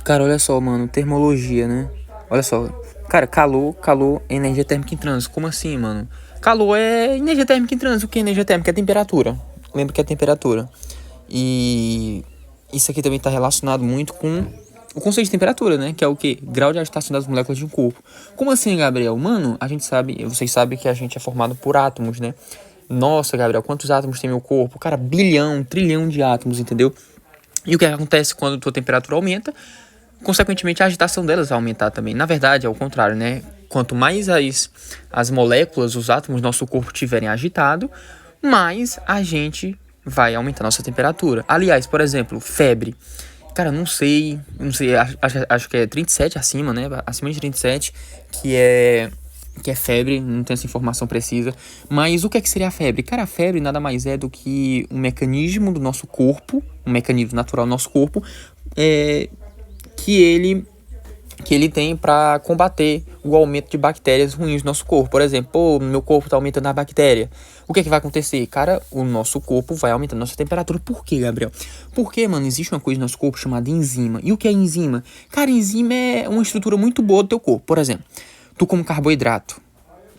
Cara, olha só, mano, termologia, né? Olha só. Cara, calor é energia térmica em trânsito. Como assim, mano? Calor é energia térmica em trânsito. O que é energia térmica? É temperatura. Lembra que é temperatura. E isso aqui também tá relacionado muito com o conceito de temperatura, né? Que é o quê? Grau de agitação das moléculas de um corpo. Como assim, Gabriel? Mano, a gente sabe, vocês sabem que a gente é formado por átomos, né? Nossa, Gabriel, quantos átomos tem meu corpo? Cara, bilhão, trilhão de átomos, entendeu? E o que acontece quando a tua temperatura aumenta? Consequentemente, a agitação delas vai aumentar também. Na verdade, é o contrário, né? Quanto mais as moléculas, os átomos do nosso corpo estiverem agitados, mais a gente vai aumentar a nossa temperatura. Aliás, por exemplo, febre. Cara, não sei, acho que é 37 acima, né? Acima de 37, que é febre, não tenho essa informação precisa. Mas o que é que seria a febre? Cara, a febre nada mais é do que um mecanismo do nosso corpo, um mecanismo natural do nosso corpo, é, que ele tem para combater o aumento de bactérias ruins no nosso corpo. Por exemplo, pô, meu corpo tá aumentando a bactéria. O que é que vai acontecer? Cara, o nosso corpo vai aumentando a nossa temperatura. Por quê, Gabriel? Porque, mano, existe uma coisa no nosso corpo chamada enzima. E o que é enzima? Cara, enzima é uma estrutura muito boa do teu corpo. Por exemplo, tu come carboidrato.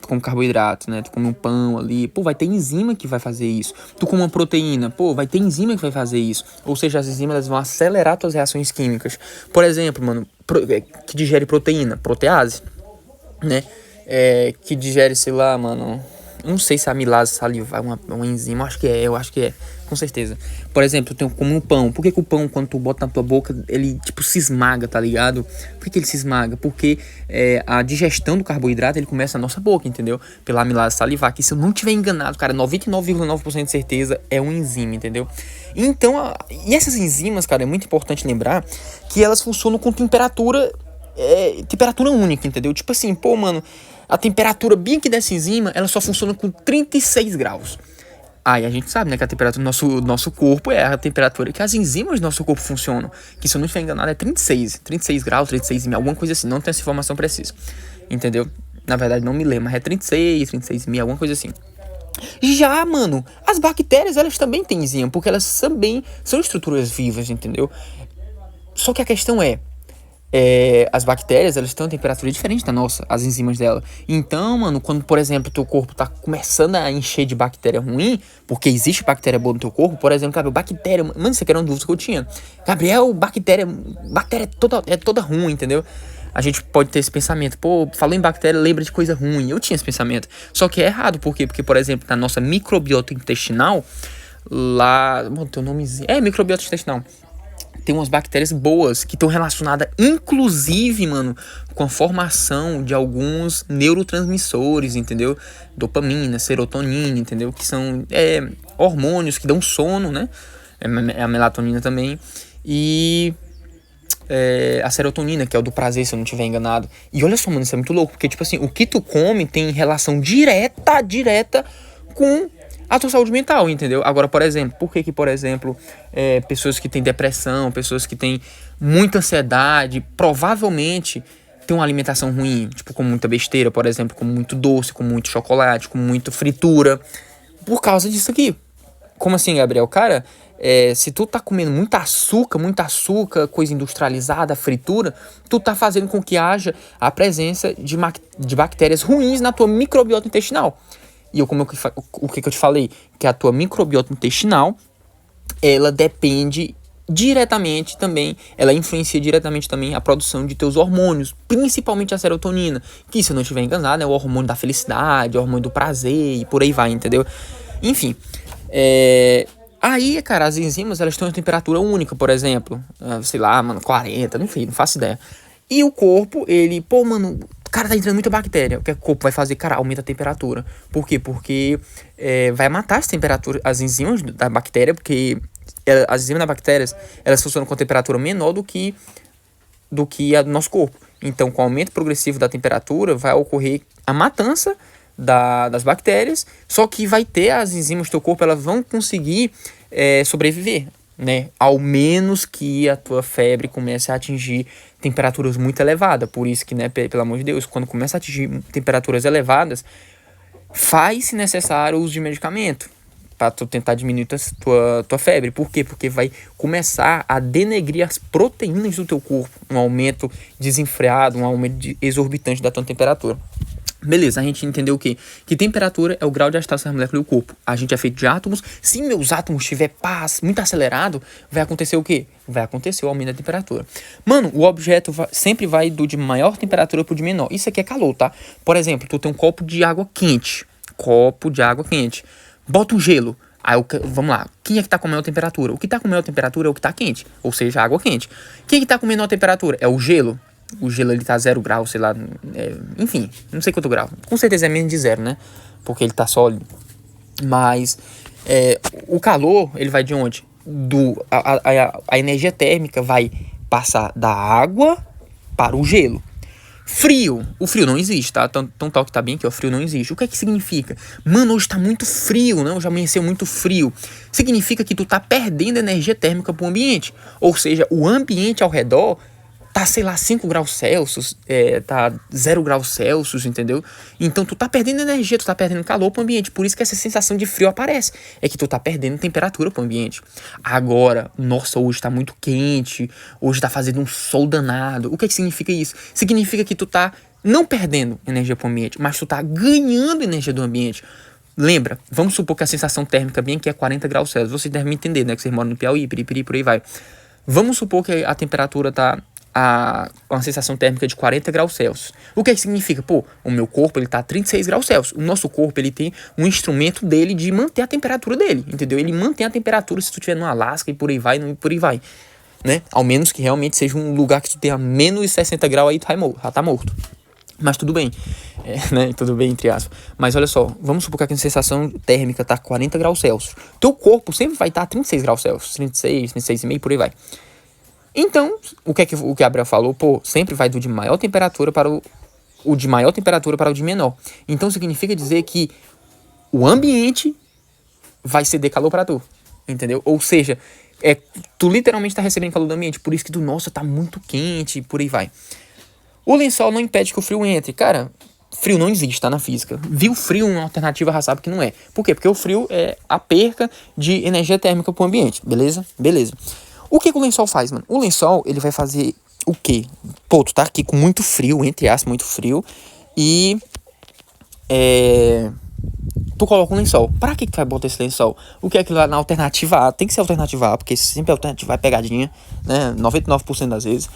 Tu come carboidrato, né? Tu come um pão ali, pô, vai ter enzima que vai fazer isso. Tu come uma proteína, pô, vai ter enzima que vai fazer isso. Ou seja, as enzimas elas vão acelerar tuas reações químicas. Por exemplo, mano, que digere proteína, protease, né? Que digere, sei lá, mano. Não sei se a amilase salivar é uma enzima, eu acho que é, com certeza. Por exemplo, tu tem como um pão. Por que o pão, quando tu bota na tua boca, ele tipo se esmaga, tá ligado? Por que ele se esmaga? Porque a digestão do carboidrato ele começa na nossa boca, entendeu? Pela amilase salivar, que se eu não tiver enganado, cara, 99,9% de certeza é uma enzima, entendeu? Então, e essas enzimas, cara, é muito importante lembrar que elas funcionam com temperatura única, entendeu? Tipo assim, pô, mano, a temperatura bem aqui dessa enzima, ela só funciona com 36 graus. Aí a gente sabe, né, que a temperatura do nosso corpo é a temperatura que as enzimas do nosso corpo funcionam. Que se eu não estiver enganado é 36 graus, 36,5, alguma coisa assim, não tenho essa informação precisa. Entendeu? Na verdade não me lembro, mas é 36,5, alguma coisa assim. Já, mano, as bactérias, elas também têm enzima, porque elas também são estruturas vivas, entendeu? Só que a questão as bactérias, elas têm uma temperatura diferente da nossa, as enzimas dela. Então, mano, quando, por exemplo, teu corpo tá começando a encher de bactéria ruim, porque existe bactéria boa no teu corpo, por exemplo, Gabriel, bactéria, mano, isso aqui era uma dúvida que eu tinha. Gabriel, bactéria é toda ruim, entendeu? A gente pode ter esse pensamento, pô, falou em bactéria, lembra de coisa ruim. Eu tinha esse pensamento. Só que é errado, por quê? Porque, por exemplo, na nossa microbiota intestinal, lá, mano, tem um nomezinho, microbiota intestinal, tem umas bactérias boas que estão relacionadas, inclusive, mano, com a formação de alguns neurotransmissores, entendeu? Dopamina, serotonina, entendeu? Que são hormônios que dão sono, né? A melatonina também. E a serotonina, que é o do prazer, se eu não estiver enganado. E olha só, mano, isso é muito louco, porque, tipo assim, o que tu come tem relação direta com a tua saúde mental, entendeu? Agora, por exemplo, por exemplo, pessoas que têm depressão, pessoas que têm muita ansiedade, provavelmente têm uma alimentação ruim, tipo, com muita besteira, por exemplo, com muito doce, com muito chocolate, com muita fritura, por causa disso aqui. Como assim, Gabriel? Cara, se tu tá comendo muito açúcar, coisa industrializada, fritura, tu tá fazendo com que haja a presença de bactérias ruins na tua microbiota intestinal. E o que eu te falei? Que a tua microbiota intestinal, ela depende diretamente também, ela influencia diretamente também a produção de teus hormônios, principalmente a serotonina, que se eu não estiver enganado é o hormônio da felicidade, o hormônio do prazer e por aí vai, entendeu? Enfim, aí, cara, as enzimas, elas têm uma temperatura única, por exemplo, sei lá, mano, 40, enfim, não faço ideia. E o corpo, ele, pô, mano, cara, tá entrando muita bactéria. O que o corpo vai fazer? Cara, aumenta a temperatura. Por quê? Porque vai matar as enzimas da bactéria, porque as enzimas das bactérias, elas funcionam com a temperatura menor do que a do nosso corpo. Então, com o aumento progressivo da temperatura, vai ocorrer a matança das bactérias, só que vai ter as enzimas do teu corpo, elas vão conseguir sobreviver, né? Ao menos que a tua febre comece a atingir temperaturas muito elevadas. Por isso que, né, pelo amor de Deus, quando começa a atingir temperaturas elevadas, faz-se necessário o uso de medicamento. Pra tu tentar diminuir tua febre. Por quê? Porque vai começar a denegrir as proteínas do teu corpo. Um aumento desenfreado, um aumento exorbitante da tua temperatura. Beleza, a gente entendeu o quê? Que temperatura é o grau de agitação da molécula do corpo. A gente é feito de átomos. Se meus átomos estiver muito acelerado, vai acontecer o quê? Vai acontecer o aumento da temperatura. Mano, o objeto sempre vai do de maior temperatura pro de menor. Isso aqui é calor, tá? Por exemplo, tu tem um copo de água quente. Bota um gelo. Aí, vamos lá. Quem é que tá com maior temperatura? O que tá com maior temperatura é o que tá quente. Ou seja, a água quente. Quem é que tá com menor temperatura? É o gelo. O gelo ele tá 0 graus, sei lá. Enfim, não sei quanto grau. Com certeza é menos de 0, né? Porque ele tá sólido. Mas o calor, ele vai de onde? A energia térmica vai passar da água para o gelo. Frio. O frio não existe, tá? Então tal que tá bem aqui, ó. Frio não existe. O que é que significa? Mano, hoje tá muito frio, né? Hoje amanheceu muito frio. Significa que tu tá perdendo energia térmica pro ambiente. Ou seja, o ambiente ao redor tá, sei lá, 5 graus Celsius, tá 0 graus Celsius, entendeu? Então tu tá perdendo energia, tu tá perdendo calor pro ambiente. Por isso que essa sensação de frio aparece. É que tu tá perdendo temperatura pro ambiente. Agora, nossa, hoje tá muito quente, hoje tá fazendo um sol danado. O que significa isso? Significa que tu tá não perdendo energia pro ambiente, mas tu tá ganhando energia do ambiente. Lembra, vamos supor que a sensação térmica bem aqui é 40 graus Celsius. Vocês devem me entender, né? Que vocês moram no Piauí, piripiri, por aí vai. Vamos supor que a temperatura tá uma sensação térmica de 40 graus Celsius. O que significa? Pô, o meu corpo ele tá a 36 graus Celsius. O nosso corpo ele tem um instrumento dele de manter a temperatura dele, entendeu? Ele mantém a temperatura se tu estiver no Alasca e por aí vai, né? Ao menos que realmente seja um lugar que tu tenha menos 60 graus aí, tu já tá morto. Mas tudo bem, né? Tudo bem, entre aspas. Mas olha só, vamos supor que a sensação térmica tá 40 graus Celsius. Teu corpo sempre vai estar a 36 graus Celsius, 36,5, por aí vai. Então, o que Gabriel falou, pô, sempre vai do de maior temperatura para o de maior temperatura para o de menor. Então, significa dizer que o ambiente vai ceder calor para tu, entendeu? Ou seja, tu literalmente está recebendo calor do ambiente, por isso que nossa, tá muito quente, por aí vai. O lençol não impede que o frio entre. Cara, frio não existe, tá na física. Viu frio, uma alternativa já sabe que não é. Por quê? Porque o frio é a perca de energia térmica pro ambiente, beleza? Beleza. O que o lençol faz, mano? O lençol, ele vai fazer o quê? Pô, tu tá aqui com muito frio, entre aspas, muito frio. E tu coloca um lençol. Pra que tu vai botar esse lençol? O que é aquilo lá na alternativa A? Tem que ser alternativa A, porque sempre a alternativa é pegadinha, né? 99% das vezes.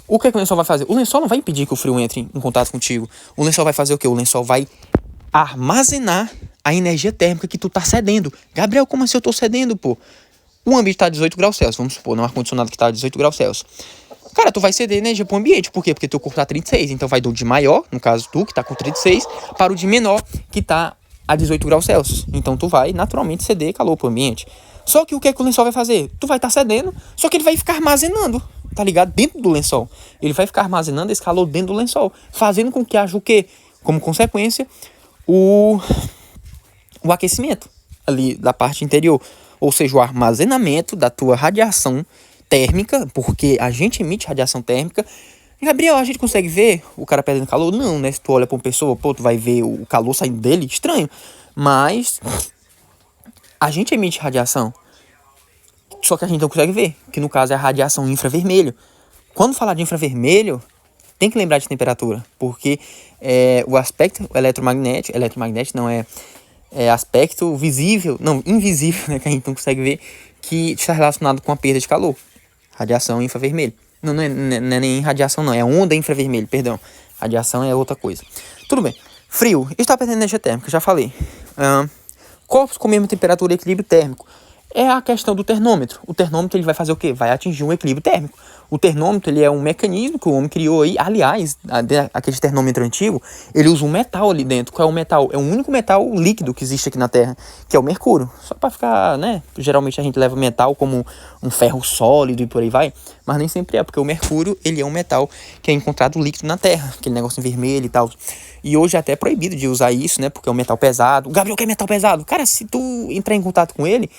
O que é que o lençol vai fazer? O lençol não vai impedir que o frio entre em contato contigo. O lençol vai fazer o quê? O lençol vai armazenar a energia térmica que tu tá cedendo. Gabriel, como assim eu tô cedendo, pô? O ambiente tá a 18 graus Celsius, vamos supor, no ar-condicionado que tá a 18 graus Celsius. Cara, tu vai ceder energia pro ambiente. Por quê? Porque teu corpo tá a 36. Então vai do de maior, no caso tu, que tá com 36, para o de menor, que tá a 18 graus Celsius. Então tu vai naturalmente ceder calor pro ambiente. Só que o que é que o lençol vai fazer? Tu vai estar cedendo, só que ele vai ficar armazenando, tá ligado? Dentro do lençol. Ele vai ficar armazenando esse calor dentro do lençol, fazendo com que haja o quê? Como consequência, o aquecimento ali da parte interior. Ou seja, o armazenamento da tua radiação térmica, porque a gente emite radiação térmica. Gabriel, a gente consegue ver o cara perdendo calor? Não, né? Se tu olha pra uma pessoa, pô, tu vai ver o calor saindo dele, estranho. Mas a gente emite radiação, só que a gente não consegue ver, que no caso é a radiação infravermelho. Quando falar de infravermelho, tem que lembrar de temperatura, porque o aspecto eletromagnético não é aspecto visível, não, invisível, né, que a gente não consegue ver, que está relacionado com a perda de calor. Radiação infravermelho. Não é nem radiação, não, é onda infravermelho, perdão. Radiação é outra coisa. Tudo bem. Frio, está perdendo energia térmica, já falei. Corpos com mesma temperatura e equilíbrio térmico. É a questão do termômetro. O termômetro ele vai fazer o quê? Vai atingir um equilíbrio térmico. O termômetro ele é um mecanismo que o homem criou aí. Aliás, aquele termômetro antigo, ele usa um metal ali dentro. Qual é o metal? É o único metal líquido que existe aqui na Terra, que é o mercúrio. Só para ficar, né? Geralmente a gente leva metal como um ferro sólido e por aí vai, mas nem sempre é, porque o mercúrio ele é um metal que é encontrado líquido na Terra, aquele negócio vermelho e tal. E hoje é até proibido de usar isso, né? Porque é um metal pesado. O Gabriel quer metal pesado. Cara, se tu entrar em contato com ele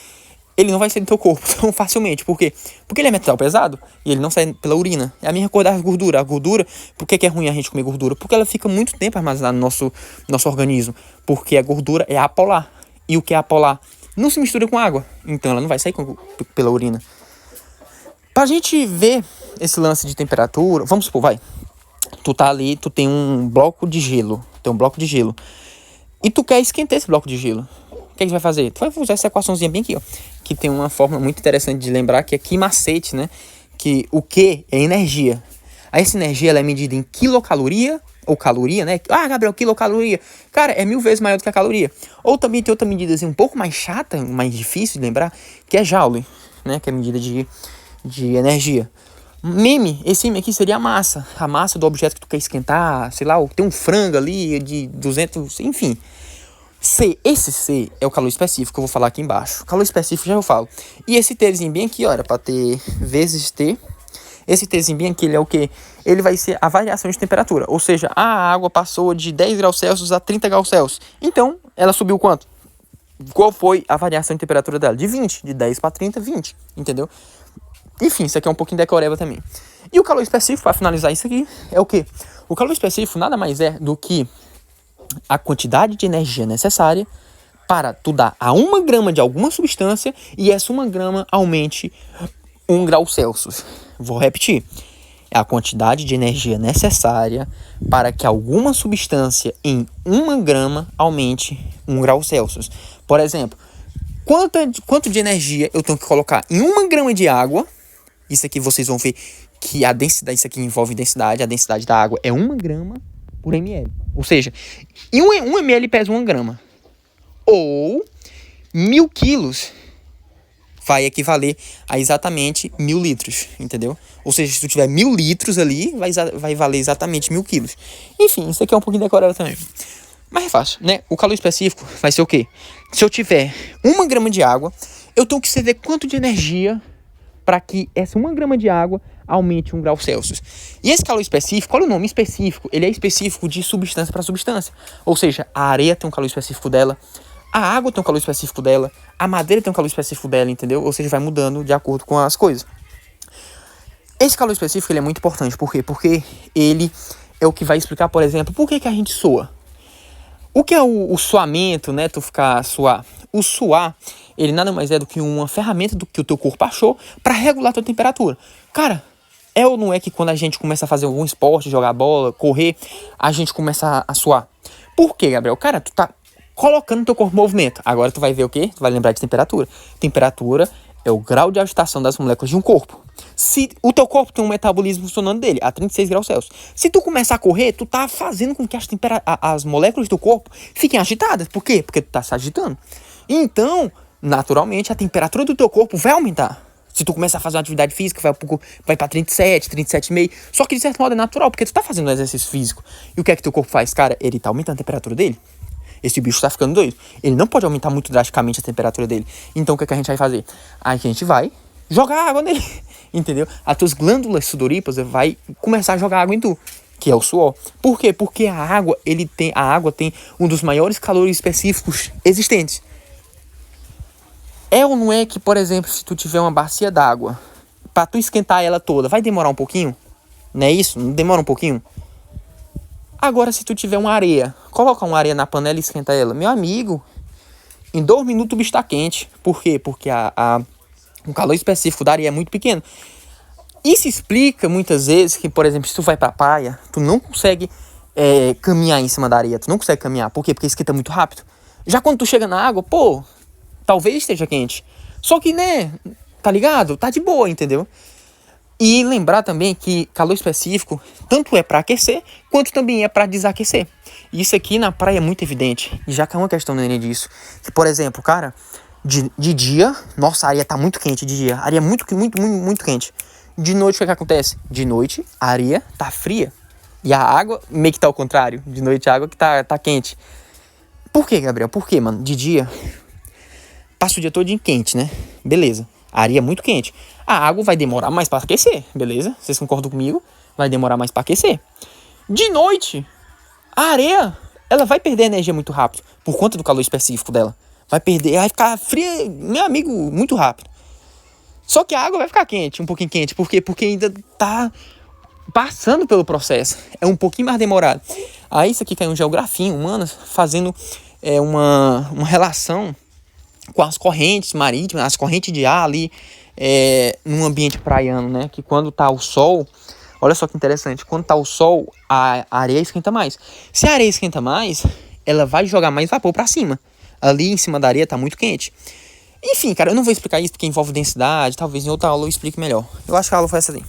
não vai sair do teu corpo tão facilmente. Por quê? Porque ele é metal pesado e ele não sai pela urina. É a mesma coisa da gordura. A gordura, por que é ruim a gente comer gordura? Porque ela fica muito tempo armazenada no nosso organismo. Porque a gordura é apolar. E o que é apolar? não se mistura com água, então ela não vai sair pela urina. Pra gente ver esse lance de temperatura, vamos supor, tu tá ali, tu tem um bloco de gelo, e tu quer esquentar esse bloco de gelo. O que você vai fazer? Tu vai usar essa equaçãozinha bem aqui, ó, que tem uma forma muito interessante de lembrar, que é Q macete, né? Que o Q é energia. Aí essa energia ela é medida em quilocaloria, ou caloria, né? Ah, Gabriel, quilocaloria. Cara, é 1000 vezes maior do que a caloria. Ou também tem outra medida assim, um pouco mais chata, mais difícil de lembrar, que é joule, né? Que é a medida de energia. Esse meme aqui seria a massa do objeto que tu quer esquentar, sei lá, tem um frango ali de 200, enfim. Esse C é o calor específico que eu vou falar aqui embaixo. Calor específico já eu falo. E esse Tzinho bem aqui, ó, era pra ter vezes T. Esse Tzinho bem aqui, ele é o quê? Ele vai ser a variação de temperatura. Ou seja, a água passou de 10 graus Celsius a 30 graus Celsius. Então, ela subiu quanto? Qual foi a variação de temperatura dela? De 20. De 10 para 30, 20. Entendeu? Enfim, isso aqui é um pouquinho decoreba também. E o calor específico, para finalizar isso aqui, é o quê? O calor específico nada mais é do que a quantidade de energia necessária para tu dar a 1 grama de alguma substância e essa 1 grama aumente 1 grau Celsius. Vou repetir. É a quantidade de energia necessária para que alguma substância em 1 grama aumente 1 grau Celsius. Por exemplo, quanto de energia eu tenho que colocar em 1 grama de água? Isso aqui vocês vão ver que a densidade, isso aqui envolve densidade. A densidade da água é 1 grama por ml. Ou seja, em 1 ml pesa 1 grama. Ou 1000 quilos vai equivaler a exatamente 1000 litros, entendeu? Ou seja, se tu tiver 1000 litros ali, vai valer exatamente 1000 quilos. Enfim, isso aqui é um pouquinho decorado também. Mas é fácil, né? O calor específico vai ser o quê? Se eu tiver 1 grama de água, eu tenho que saber quanto de energia para que essa 1 grama de água aumente 1 grau Celsius. E esse calor específico, olha o nome específico, ele é específico de substância para substância. Ou seja, a areia tem um calor específico dela, a água tem um calor específico dela, a madeira tem um calor específico dela, entendeu? Ou seja, vai mudando de acordo com as coisas. Esse calor específico ele é muito importante, por quê? Porque ele é o que vai explicar, por exemplo, por que a gente soa. O que é o suamento, né? Tu ficar suar. O suar, ele nada mais é do que uma ferramenta do que o teu corpo achou para regular a tua temperatura. Cara, é ou não é que quando a gente começa a fazer algum esporte, jogar bola, correr, a gente começa a suar? Por quê, Gabriel? Cara, tu tá colocando teu corpo em movimento. Agora tu vai ver o quê? Tu vai lembrar de temperatura. Temperatura é o grau de agitação das moléculas de um corpo. Se o teu corpo tem um metabolismo funcionando dele a 36 graus Celsius. Se tu começar a correr, tu tá fazendo com que as moléculas do corpo fiquem agitadas. Por quê? Porque tu tá se agitando. Então, naturalmente, a temperatura do teu corpo vai aumentar. Se tu começar a fazer uma atividade física, vai pra 37, 37,5. Só que de certo modo é natural, porque tu tá fazendo um exercício físico. E o que é que teu corpo faz? Cara, ele tá aumentando a temperatura dele. Esse bicho tá ficando doido. Ele não pode aumentar muito drasticamente a temperatura dele. Então o que é que a gente vai fazer? A gente vai jogar água nele. Entendeu? As tuas glândulas sudoríparas vai começar a jogar água em tu, que é o suor. Por quê? Porque a água tem um dos maiores calores específicos existentes. É ou não é que, por exemplo, se tu tiver uma bacia d'água, pra tu esquentar ela toda, vai demorar um pouquinho? Não é isso? Não demora um pouquinho? Agora, se tu tiver uma areia, coloca uma areia na panela e esquenta ela. Meu amigo, em 2 minutos o bicho tá quente. Por quê? Porque o calor específico da areia é muito pequeno. Isso explica muitas vezes que, por exemplo, se tu vai pra praia, tu não consegue caminhar em cima da areia. Tu não consegue caminhar. Por quê? Porque esquenta muito rápido. Já quando tu chega na água, pô, talvez esteja quente. Só que, né, tá ligado? Tá de boa, entendeu? E lembrar também que calor específico tanto é para aquecer, quanto também é para desaquecer. Isso aqui na praia é muito evidente. E já caiu uma questão no Enem disso. Que, por exemplo, cara, de dia, nossa, a areia tá muito quente de dia. A areia é muito, muito, muito, muito quente. De noite, o que acontece? De noite, a areia tá fria. E a água meio que tá ao contrário. De noite, a água que tá quente. Por quê, Gabriel? Por quê, mano? De dia, passa o dia todo quente, né? Beleza. A areia é muito quente. A água vai demorar mais para aquecer, beleza? Vocês concordam comigo? Vai demorar mais para aquecer. De noite, a areia, ela vai perder energia muito rápido, por conta do calor específico dela. Vai ficar fria, meu amigo, muito rápido. Só que a água vai ficar quente, um pouquinho quente. Por quê? Porque ainda tá passando pelo processo. É um pouquinho mais demorado. Aí isso aqui caiu um geografia, humanas, fazendo uma relação com as correntes marítimas, as correntes de ar ali, num ambiente praiano, né? Que quando tá o sol, olha só que interessante, quando tá o sol, a areia esquenta mais. Se a areia esquenta mais, ela vai jogar mais vapor pra cima. Ali em cima da areia tá muito quente. Enfim, cara, eu não vou explicar isso porque envolve densidade, talvez em outra aula eu explique melhor. Eu acho que a aula foi essa ali.